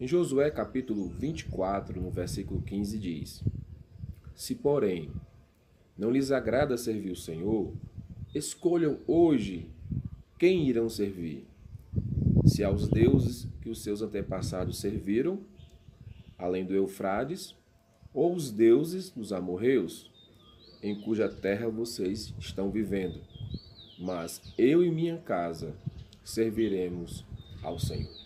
Em Josué capítulo 24, no versículo 15 diz: Se, porém, não lhes agrada servir o Senhor, escolham hoje quem irão servir. Se aos deuses que os seus antepassados serviram, além do Eufrades, ou os deuses dos amorreus, em cuja terra vocês estão vivendo. Mas eu e minha casa serviremos ao Senhor.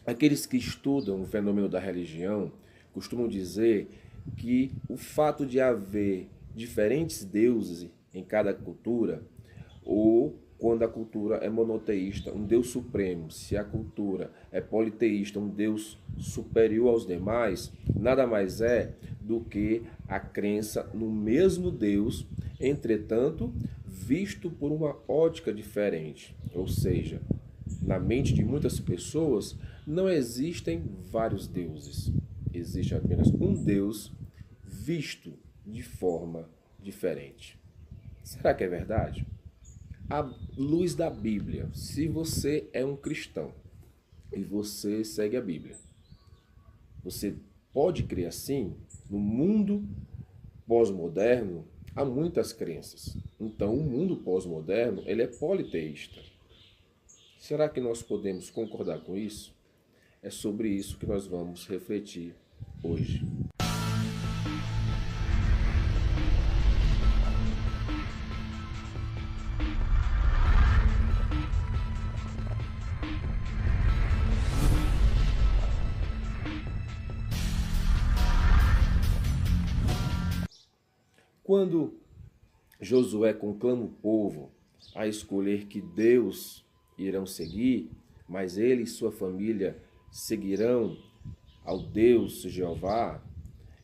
Aqueles que estudam o fenômeno da religião costumam dizer que o fato de haver diferentes deuses em cada cultura, ou quando a cultura é monoteísta, um Deus supremo, se a cultura é politeísta, um Deus superior aos demais, nada mais é do que a crença no mesmo Deus, entretanto, visto por uma ótica diferente. Ou seja, na mente de muitas pessoas, não existem vários deuses. Existe apenas um Deus visto de forma diferente. Será que é verdade? À luz da Bíblia, se você é um cristão e você segue a Bíblia, você pode crer assim? No mundo pós-moderno, há muitas crenças. Então, o mundo pós-moderno, ele é politeísta. Será que nós podemos concordar com isso? É sobre isso que nós vamos refletir hoje. Quando Josué conclama o povo a escolher que Deus irão seguir, mas ele e sua família seguirão ao Deus Jeová,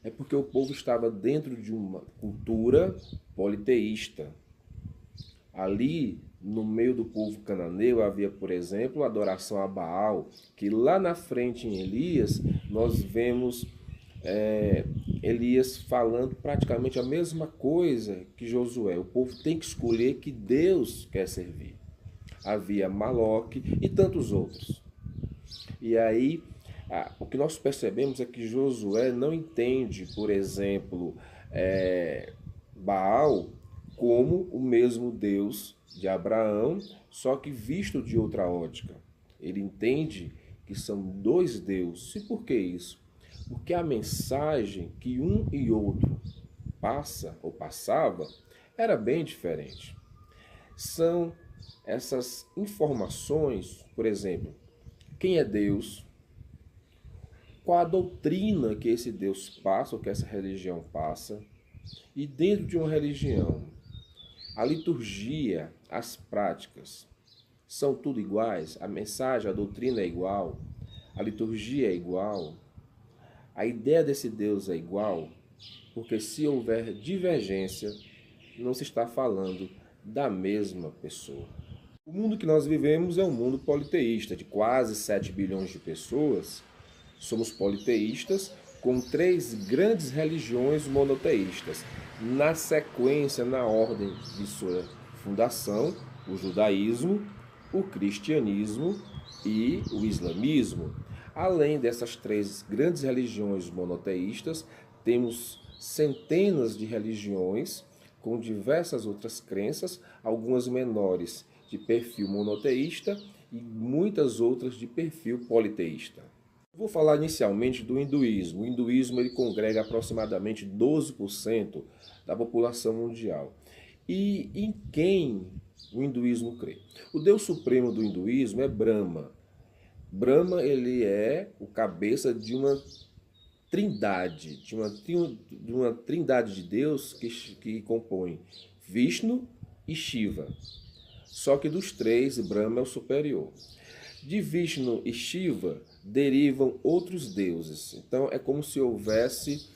é porque o povo estava dentro de uma cultura politeísta. Ali, no meio do povo cananeu, havia, por exemplo, a adoração a Baal, que lá na frente em Elias, nós vemos Elias falando praticamente a mesma coisa que Josué. O povo tem que escolher que Deus quer servir. Havia Maloque e tantos outros. E aí, o que nós percebemos é que Josué não entende, por exemplo, Baal como o mesmo Deus de Abraão, só que visto de outra ótica. Ele entende que são dois deuses. E por que isso? Porque a mensagem que um e outro passa ou passava era bem diferente. São essas informações, por exemplo, quem é Deus, qual a doutrina que esse Deus passa ou que essa religião passa, e dentro de uma religião, a liturgia, as práticas, são tudo iguais, a mensagem, a doutrina é igual, a liturgia é igual, a ideia desse Deus é igual, porque se houver divergência, não se está falando da mesma pessoa. O mundo que nós vivemos é um mundo politeísta, de quase 7 bilhões de pessoas. Somos politeístas com 3 grandes religiões monoteístas. Na sequência, na ordem de sua fundação, o judaísmo, o cristianismo e o islamismo. Além dessas 3 grandes religiões monoteístas, temos centenas de religiões com diversas outras crenças, algumas menores de perfil monoteísta e muitas outras de perfil politeísta. Vou falar inicialmente do hinduísmo. O hinduísmo ele congrega aproximadamente 12% da população mundial. E em quem o hinduísmo crê? O Deus supremo do hinduísmo é Brahma. Brahma ele é o cabeça de uma trindade, de uma trindade de Deus que compõe Vishnu e Shiva. Só que dos 3, Brahma é o superior. De Vishnu e Shiva derivam outros deuses. Então é como se houvesse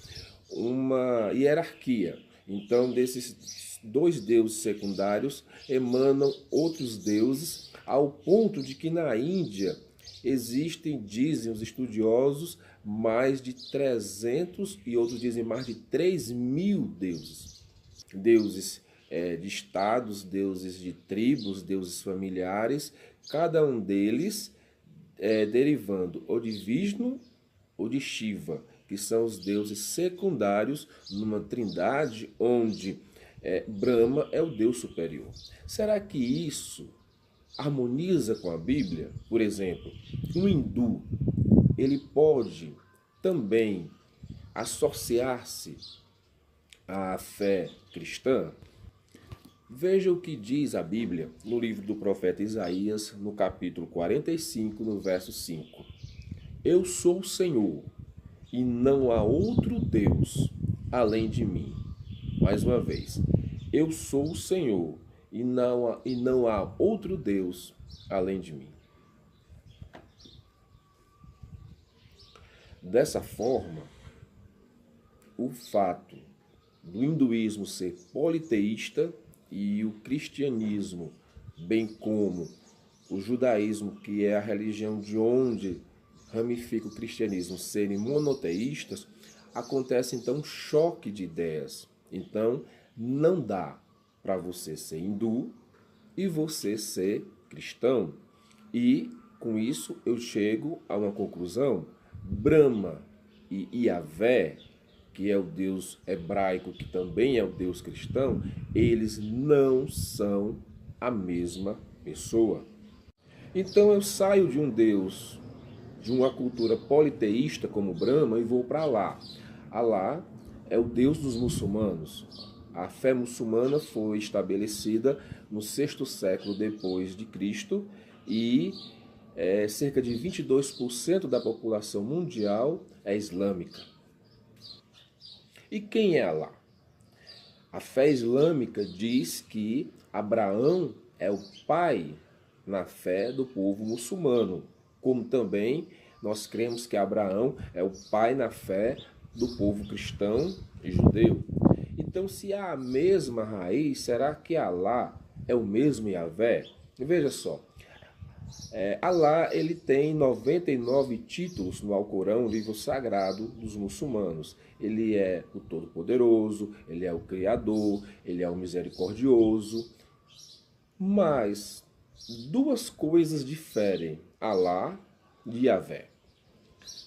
uma hierarquia. Então desses 2 deuses secundários emanam outros deuses, ao ponto de que na Índia existem, dizem os estudiosos, mais de 300 e outros dizem mais de 3.000 deuses. Deuses de estados, deuses de tribos, deuses familiares, cada um deles derivando ou de Vishnu ou de Shiva, que são os deuses secundários numa trindade onde Brahma é o deus superior. Será que isso harmoniza com a Bíblia? Por exemplo, um hindu, ele pode também associar-se à fé cristã? Veja o que diz a Bíblia no livro do profeta Isaías, no capítulo 45, no verso 5. Eu sou o Senhor, e não há outro Deus além de mim. Mais uma vez, eu sou o Senhor, e não há outro Deus além de mim. Dessa forma, o fato do hinduísmo ser politeísta e o cristianismo, bem como o judaísmo, que é a religião de onde ramifica o cristianismo, serem monoteístas, acontece então um choque de ideias. Então, não dá para você ser hindu e você ser cristão. E, com isso, eu chego a uma conclusão: Brahma e Yahvé, que é o Deus hebraico, que também é o Deus cristão, eles não são a mesma pessoa. Então eu saio de um Deus, de uma cultura politeísta como Brahma, e vou para Alá. Alá é o Deus dos muçulmanos. A fé muçulmana foi estabelecida no 6º século depois de Cristo e cerca de 22% da população mundial é islâmica. E quem é Alá? A fé islâmica diz que Abraão é o pai na fé do povo muçulmano, como também nós cremos que Abraão é o pai na fé do povo cristão e judeu. Então, se há a mesma raiz, será que Alá é o mesmo Yahvé? Veja só, Alá ele tem 99 títulos no Alcorão, o livro sagrado dos muçulmanos. Ele é o Todo-Poderoso, ele é o Criador, ele é o Misericordioso. Mas duas coisas diferem Alá de Yahvé.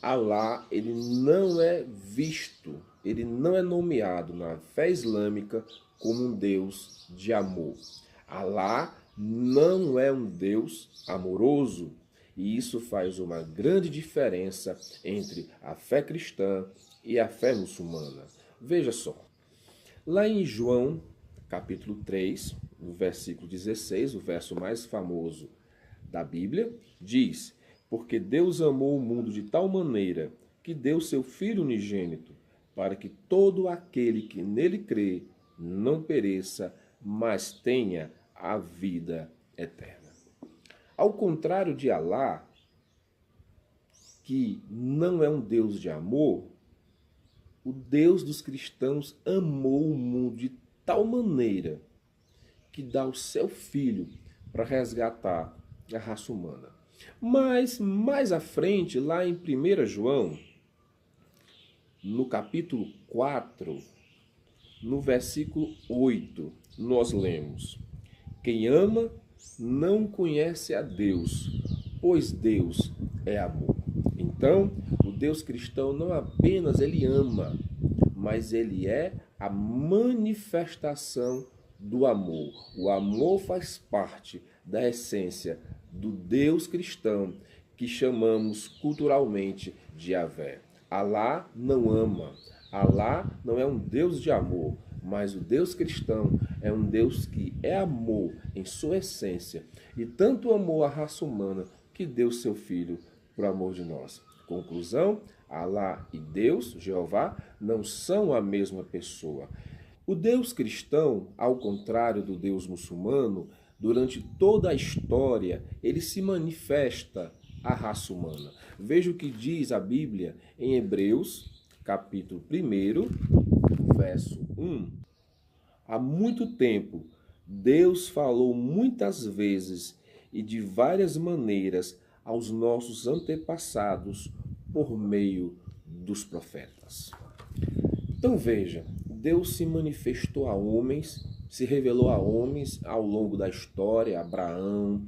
Alá ele não é visto, ele não é nomeado na fé islâmica como um Deus de amor. Alá não é um Deus amoroso, e isso faz uma grande diferença entre a fé cristã e a fé muçulmana. Veja só, lá em João, capítulo 3, no versículo 16, o verso mais famoso da Bíblia, diz: porque Deus amou o mundo de tal maneira que deu seu Filho unigênito, para que todo aquele que nele crê não pereça, mas tenha a vida eterna. Ao contrário de Alá, que não é um Deus de amor, o Deus dos cristãos amou o mundo de tal maneira que dá o seu Filho para resgatar a raça humana. Mas mais à frente, lá em 1 João, no capítulo 4, no versículo 8, nós lemos: quem ama não conhece a Deus, pois Deus é amor. Então, o Deus cristão não apenas ele ama, mas ele é a manifestação do amor. O amor faz parte da essência do Deus cristão, que chamamos culturalmente de Yahvé. Alá não ama, Alá não é um Deus de amor, mas o Deus cristão é um Deus que é amor em sua essência, e tanto amou a raça humana que deu seu Filho por amor de nós. Conclusão: Alá e Deus, Jeová, não são a mesma pessoa. O Deus cristão, ao contrário do Deus muçulmano, durante toda a história, ele se manifesta à raça humana. Veja o que diz a Bíblia em Hebreus, capítulo 1, verso 1. Há muito tempo, Deus falou muitas vezes e de várias maneiras aos nossos antepassados por meio dos profetas. Então veja, Deus se manifestou a homens, se revelou a homens ao longo da história, Abraão,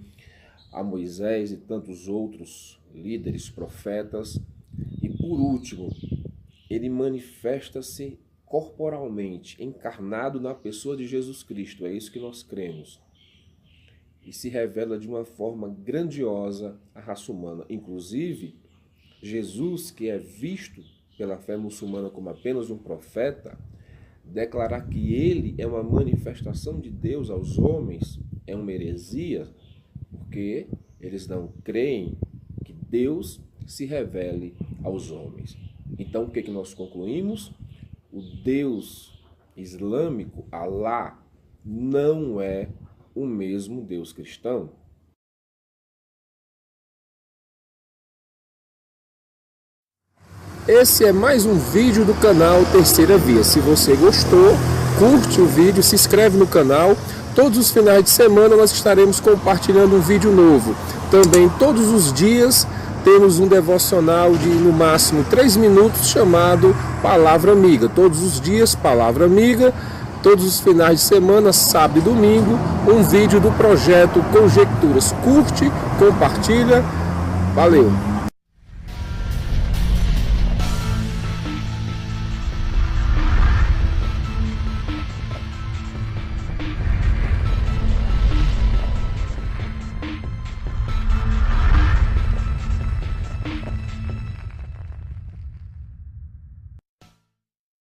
a Moisés e tantos outros líderes, profetas. E por último, ele manifesta-se corporalmente, encarnado na pessoa de Jesus Cristo. É isso que nós cremos. E se revela de uma forma grandiosa à raça humana. Inclusive, Jesus, que é visto pela fé muçulmana como apenas um profeta, declarar que ele é uma manifestação de Deus aos homens é uma heresia, porque eles não creem que Deus se revele aos homens. Então, o que nós concluímos? O Deus islâmico, Alá, não é o mesmo Deus cristão. Esse é mais um vídeo do canal Terceira Via. Se você gostou, curte o vídeo, se inscreve no canal. Todos os finais de semana nós estaremos compartilhando um vídeo novo. Também todos os dias temos um devocional de no máximo 3 minutos chamado Palavra Amiga. Todos os dias, Palavra Amiga. Todos os finais de semana, sábado e domingo, um vídeo do projeto Conjecturas. Curte, compartilha. Valeu!